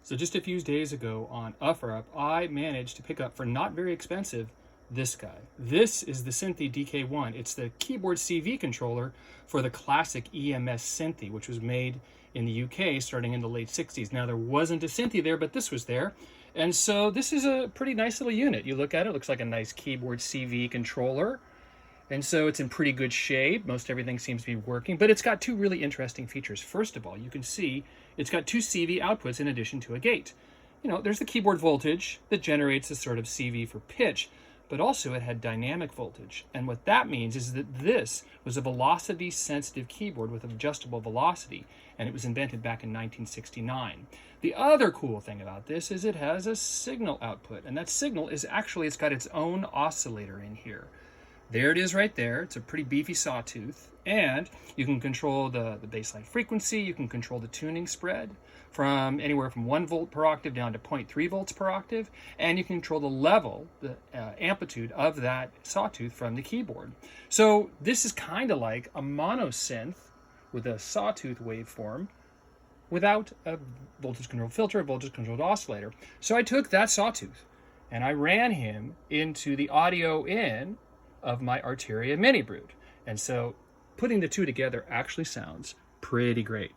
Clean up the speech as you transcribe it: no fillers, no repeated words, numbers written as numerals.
So just a few days ago on OfferUp, I managed to pick up for not very expensive this guy. This is the Synthi DK1. It's the keyboard CV controller for the classic EMS Synthi, which was made in the UK starting in the late 60s. Now there wasn't a Synthi there, but this was there. And so this is a pretty nice little unit. You look at it, it looks like a nice keyboard CV controller. And so it's in pretty good shape. Most everything seems to be working, but it's got two really interesting features. First of all, you can see it's got two CV outputs in addition to a gate. You know, there's the keyboard voltage that generates a sort of CV for pitch, but also it had dynamic voltage. And what that means is that this was a velocity sensitive keyboard with adjustable velocity, and it was invented back in 1969. The other cool thing about this is it has a signal output, and that signal is actually, it's got its own oscillator in here. There it is right there. It's a pretty beefy sawtooth, and you can control the baseline frequency. You can control the tuning spread from anywhere from 1 volt per octave down to 0.3 volts per octave, and you can control the level, the amplitude of that sawtooth from the keyboard. So this is kind of like a monosynth with a sawtooth waveform without a voltage controlled filter, a voltage controlled oscillator. So I took that sawtooth and I ran him into the audio in of my Arturia MiniBrute. And so putting the two together actually sounds pretty great.